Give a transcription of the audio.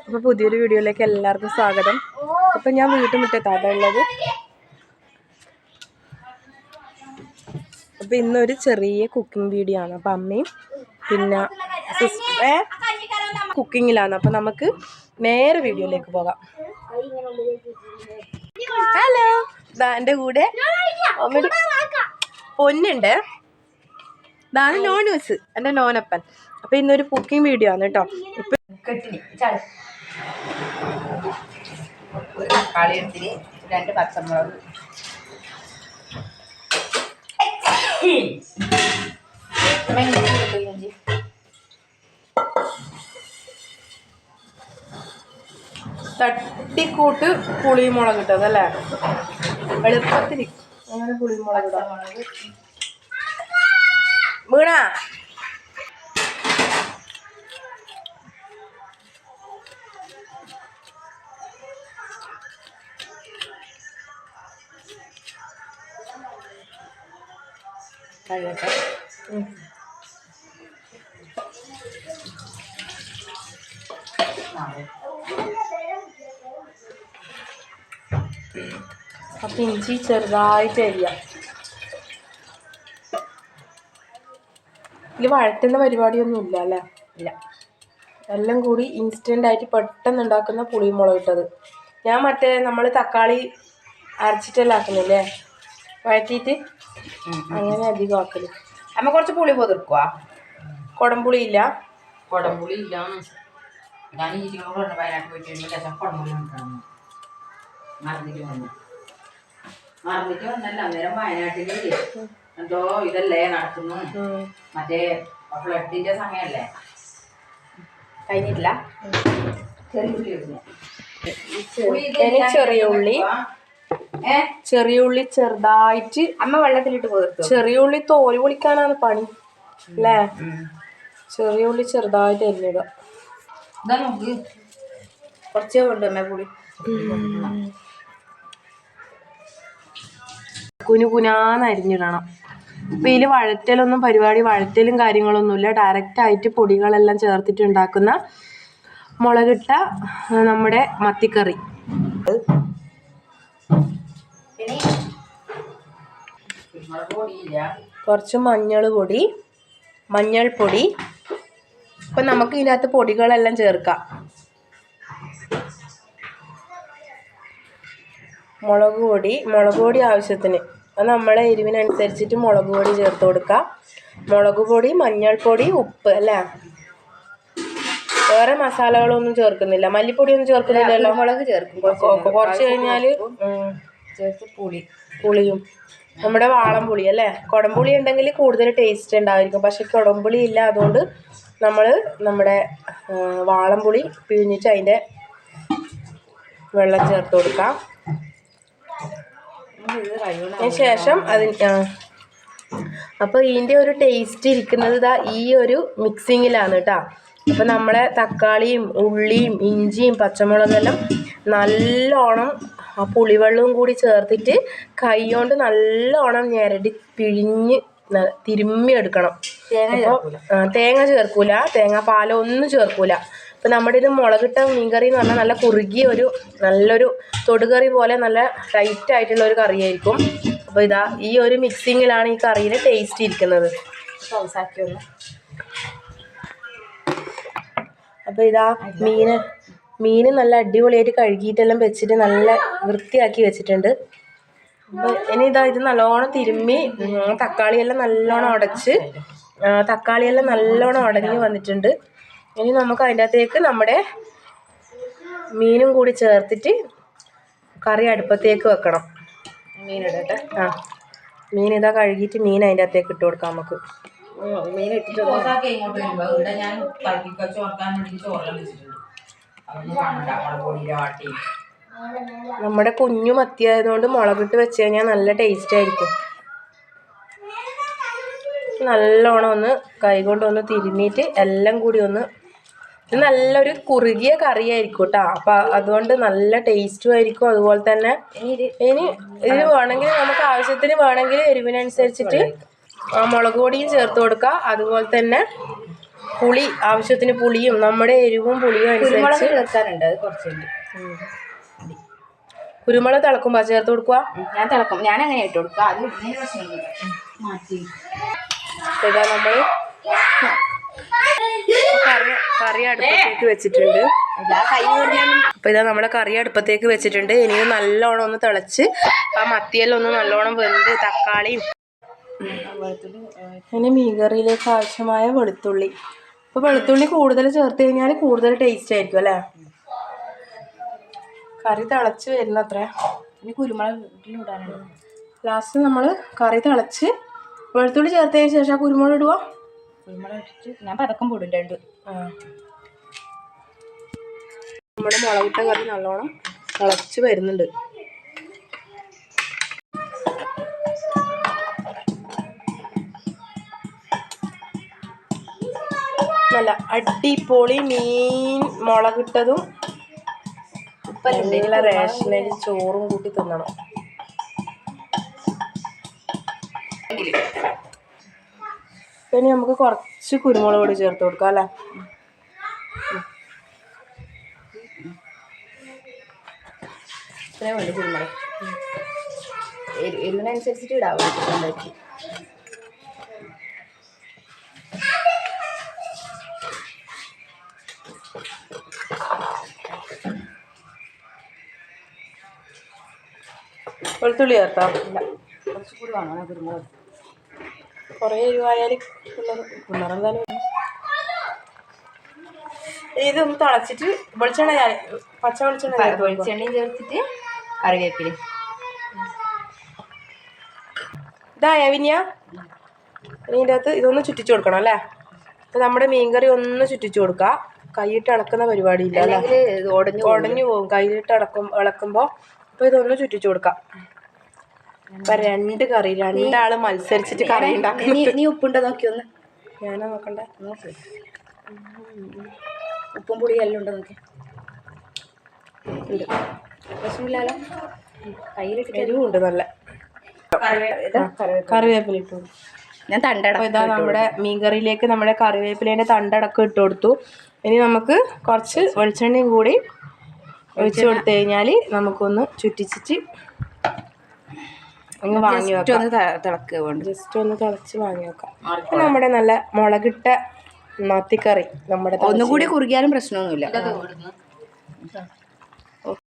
അപ്പോൾ പുതിയൊരു വീഡിയോയിലേക്ക് എല്ലാവർക്കും സ്വാഗതം. അപ്പോൾ ഞാൻ വീട്ടുമുറ്റത്താണ് ഉള്ളത്. അപ്പോൾ ഇന്നൊരു ചെറിയ കുക്കിംഗ് വീഡിയോ ആണ്. അപ്പോൾ അമ്മയും പിന്നെ കുക്കിങ്ങിലാണ്. അപ്പോൾ നമുക്ക് നേരെ വീഡിയോയിലേക്ക് പോകാം. ഹലോ, എൻ്റെ കൂടെ പൊന്നുണ്ട്. ഇതാണ് നോനൂസ്, എൻ്റെ നോനപ്പൻ. അപ്പോൾ ഇന്നൊരു കുക്കിംഗ് വീഡിയോ ആണ് കേട്ടോ. ഇപ്പം കളിയെടുത്തിന് 2 പച്ചമുളക്, തട്ടിക്കൂട്ട് പുളിമുളക് കിട്ടതല്ലേ, എളുപ്പത്തിൽ അങ്ങനെ പുളിമുളക് ഇടാം. വീണ കഴിയട്ടെ. അപ്പം ഇഞ്ചി ചെറുതായിട്ട് അരിയാം. ഇതിൽ വഴറ്റുന്ന പരിപാടിയൊന്നും ഇല്ല അല്ലേ? ഇല്ല, എല്ലാം കൂടി ഇൻസ്റ്റൻ്റ് ആയിട്ട് പെട്ടെന്ന് ഉണ്ടാക്കുന്ന പുളിമുളക് ഇട്ടത്. ഞാൻ മറ്റേ നമ്മൾ തക്കാളി അരച്ചിട്ടെല്ലാം ആക്കുന്നില്ലേ, വഴറ്റിയിട്ട് അങ്ങനെ അധികം ആക്കല്. അമ്മ കുറച്ച് പുളി പൊതിർക്കുക. കുടംപുളി ഇല്ല, കുടംപുളി ഇല്ലാന്ന് ഞാൻ ഈ കൊണ്ട് വയനാട്ടിൽ പോയിട്ട് കുടംപുളി മറന്നിട്ട് വന്നല്ല. അന്നേരം വയനാട്ടില് എന്തോ ഇതല്ലേ നടക്കുന്നു, മറ്റേ ഫ്ലഡിന്റെ സമയല്ലേ, കഴിഞ്ഞിട്ടില്ല. ചെറിയ ഉള്ളി ചെറുതായിട്ട് അമ്മ വെള്ളത്തിലിട്ട് പോയിട്ടു. ചെറിയ ഉള്ളി തോല് പൊളിക്കാനാണ് പണി അല്ലേ? ചെറിയ ഉള്ളി ചെറുതായിട്ട് അരിഞ്ഞിടുക. ഇതാ നോക്ക്, കുറച്ചേ കൊണ്ട് അമ്മ പുളി കുനുകുനാന്ന് അരിഞ്ഞിടണം. ഇപ്പം ഇതിൽ വഴറ്റലൊന്നും വഴറ്റലും കാര്യങ്ങളൊന്നുമില്ല. ഡയറക്റ്റായിട്ട് പൊടികളെല്ലാം ചേർത്തിട്ട് ഉണ്ടാക്കുന്ന മുളകിട്ട നമ്മുടെ മത്തിക്കറി. കുറച്ച് മഞ്ഞൾപ്പൊടി. ഇപ്പം നമുക്ക് ഇതിനകത്ത് പൊടികളെല്ലാം ചേർക്കാം. മുളക് പൊടി ആവശ്യത്തിന്, അത് നമ്മളെ എരിവിനനുസരിച്ചിട്ട് മുളക് പൊടി ചേർത്ത് കൊടുക്കാം. മുളക് പൊടി, മഞ്ഞൾപ്പൊടി, ഉപ്പ് അല്ലേ? വേറെ മസാലകളൊന്നും ചേർക്കുന്നില്ല. മല്ലിപ്പൊടിയൊന്നും ചേർക്കുന്നില്ലല്ലോ. മുളക് ചേർക്കും കുറച്ച് കഴിഞ്ഞാൽ ചേർത്ത് പുളിയും നമ്മുടെ വാളംപുളി അല്ലേ? കുടംപുളി ഉണ്ടെങ്കിൽ കൂടുതൽ ടേസ്റ്റ് ഉണ്ടായിരിക്കും. പക്ഷെ കുടംപുളി ഇല്ല, അതുകൊണ്ട് നമ്മൾ നമ്മുടെ വാളംപുളി പിഴിഞ്ഞിട്ട് അതിൻ്റെ വെള്ളം ചേർത്ത് കൊടുക്കാം. ശേഷം അപ്പോൾ ഇതിൻ്റെ ഒരു ടേസ്റ്റ് ഇരിക്കുന്നത് ഇതാ ഈ ഒരു മിക്സിങ്ങിലാണ് കേട്ടോ. അപ്പോൾ നമ്മളെ തക്കാളിയും ഉള്ളിയും ഇഞ്ചിയും പച്ചമുളകെല്ലാം നല്ലോണം ആ പുളിവെള്ളവും കൂടി ചേർത്തിട്ട് കൈ കൊണ്ട് നല്ലോണം ഞെരടി പിഴിഞ്ഞ് തിരുമ്മി എടുക്കണം. തേങ്ങ ചേർക്കൂല, തേങ്ങാപ്പാലോ ഒന്നും ചേർക്കൂല. അപ്പോൾ നമ്മുടെ ഇത് മുളകിട്ട മീൻകറി എന്ന് പറഞ്ഞാൽ നല്ല കുറുകിയ നല്ലൊരു തൊടുകറി പോലെ നല്ല ടൈറ്റ് ആയിട്ടുള്ള ഒരു കറിയായിരിക്കും. അപ്പോൾ ഇതാ ഈ ഒരു മിക്സിങ്ങിലാണ് ഈ കറിയിൽ ടേസ്റ്റ് ഇരിക്കുന്നത്. അപ്പോൾ ഇതാ മീൻ നല്ല അടിപൊളിയായിട്ട് കഴുകിയിട്ടെല്ലാം വെച്ചിട്ട് നല്ല വൃത്തിയാക്കി വെച്ചിട്ടുണ്ട്. അപ്പോൾ ഇനി ഇത് നല്ലോണം തിരുമ്മി തക്കാളിയെല്ലാം നല്ലോണം ഉടഞ്ഞ് വന്നിട്ടുണ്ട്. ഇനി നമുക്ക് അതിൻ്റെ അകത്തേക്ക് നമ്മുടെ മീനും കൂടി ചേർത്തിട്ട് കറി അടുപ്പത്തേക്ക് വെക്കണം. മീനിടട്ടെ. മീൻ ഇതാ കഴുകിയിട്ട് മീൻ അതിൻ്റെ അകത്തേക്ക് ഇട്ട് കൊടുക്കാം. നമുക്ക് മീൻ ഇട്ടിട്ട് ഞാൻ നമ്മുടെ കുഞ്ഞു മത്തി ആയതുകൊണ്ട് മുളകിട്ട് വെച്ച് കഴിഞ്ഞാൽ നല്ല ടേസ്റ്റ് ആയിരിക്കും. നല്ലോണം ഒന്ന് കൈകൊണ്ടൊന്ന് തിരുമ്മിയിട്ട് എല്ലാം കൂടി ഇത് നല്ലൊരു കുറുകിയ കറിയായിരിക്കും കേട്ടോ. അപ്പം അതുകൊണ്ട് നല്ല ടേസ്റ്റും ആയിരിക്കും. അതുപോലെ തന്നെ ഇനി ഇതിന് വേണമെങ്കിൽ നമുക്ക് ആവശ്യത്തിന് വേണമെങ്കിൽ എരിവിനനുസരിച്ചിട്ട് മുളക് പൊടിയും ചേർത്ത് കൊടുക്കുക. അതുപോലെ തന്നെ പുളി ആവശ്യത്തിന് പുളിയും നമ്മുടെ എരിവും പുളിയും അനുസരിച്ച് ചേർക്കാനുണ്ട്, അത് കുറച്ചുണ്ട്. കുരുമുളക് തിളക്കുമ്പോൾ ചേർത്ത് കൊടുക്കുക. ഞാൻ തിളക്കും, ഞാൻ അങ്ങനെ ഇട്ട് കൊടുക്കുക. അത് ഇടുന്നതിന് പ്രശ്നമൊന്നുമില്ല. മാറ്റി ഇതാ നമ്മൾ കറി അടുപ്പത്തേക്ക് വെച്ചിട്ടുണ്ട്. അപ്പോൾ ഇതാ നമ്മുടെ കറി അടുപ്പത്തേക്ക് വെച്ചിട്ടുണ്ട്. ഇനി ഇത് നല്ലോണം ഒന്ന് തിളച്ച് ആ മത്തിയെല്ലാം ഒന്ന് നല്ലോണം വെന്ത് തക്കാളിയും ഇനി മീൻകറിയിലേക്ക് ആവശ്യമായ വെളുത്തുള്ളി. അപ്പോൾ വെളുത്തുള്ളി കൂടുതൽ ചേർത്ത് കഴിഞ്ഞാൽ കൂടുതൽ ടേസ്റ്റ് ആയിരിക്കും അല്ലേ. കറി തിളച്ച് വരുന്നത്ര. ഇനി കുരുമുളക് ഇടാനുണ്ട്. ലാസ്റ്റ് നമ്മൾ കറി തിളച്ച് വെളുത്തുള്ളി ചേർത്തതിന് ശേഷം കുരുമുളക് ഇടുക. കുരുമുളക് ഇട്ടിട്ട് ഞാൻ പതക്കം പൊടും രണ്ട്. നമ്മുടെ മുളകിട്ട കറി നല്ലോണം തിളച്ച് വരുന്നുണ്ട്. നല്ല അടിപൊളി മീൻ മുളകിട്ടതും നല്ല റേഷനരി ചോറും കൂട്ടി തിന്നണം. ഇനി നമുക്ക് കുറച്ച് കുരുമുളക് പൊടി ചേർത്ത് കൊടുക്കാം അല്ലേ. ഇത്രയും വേണ്ടി കുരുമുളക് എരിവിനനുസരിച്ചിട്ട് ഇടാവും. വെളുത്തുള്ളി ചേർത്താം. കുറച്ചുകൂടി വേണം കുരുമുളക്. കുറേ എരിവായാൽ പിള്ളേരെന്തായാലും ഇതൊന്ന് തിളച്ചിട്ട് വെളിച്ചെണ്ണ പച്ച വെളിച്ചെണ്ണയും ചേർത്തിട്ട് കറിവേപ്പില ഇതായ വിനിയ. ഇതിൻ്റെ അകത്ത് ഇതൊന്ന് ചുറ്റിച്ചു കൊടുക്കണം അല്ലേ. അപ്പോൾ നമ്മുടെ മീൻകറി ഒന്ന് ചുറ്റിച്ചു കൊടുക്കുക. കൈയിട്ട് ഇളക്കുന്ന പരിപാടിയില്ല അല്ലേ, ഉടഞ്ഞു പോകും കൈയിട്ട് ഇളക്കുമ്പോൾ. അപ്പോൾ ഇതൊന്ന് ചുറ്റിച്ചു കൊടുക്കാം. അപ്പം രണ്ട് കറി രണ്ടാള് മത്സരിച്ചിട്ട് കറി ഉണ്ടാക്കും. നീ ഉപ്പുണ്ടോ നോക്കി ഒന്ന്. ഞാനാ നോക്കണ്ടേ? നോക്ക്, ഉപ്പും പൊടി എല്ലാം ഉണ്ടോ നോക്കി. പ്രശ്നമില്ലല്ലോ. കയ്യിലിട്ട് എരിവുണ്ട് നല്ല. കറിവേപ്പില ഇട്ടു. ഞാൻ തണ്ടടക്കം ഇതാ നമ്മുടെ മീൻകറിയിലേക്ക് നമ്മുടെ കറിവേപ്പിലേൻ്റെ തണ്ടടക്കം ഇട്ട് കൊടുത്തു. ഇനി നമുക്ക് കുറച്ച് വെളിച്ചെണ്ണയും കൂടി ഒഴിച്ച് കൊടുത്തു കഴിഞ്ഞാൽ നമുക്കൊന്ന് ചുറ്റിച്ചിട്ട് ഒന്ന് വാങ്ങി വെക്കാം. ജസ്റ്റ് ഒന്ന് തിളച്ച് വാങ്ങി വെക്കാം. നമ്മുടെ നല്ല മുളകിട്ട മത്തിക്കറി നമ്മുടെ ഒന്നുകൂടി കുറുകിയാലും പ്രശ്നമൊന്നുമില്ല.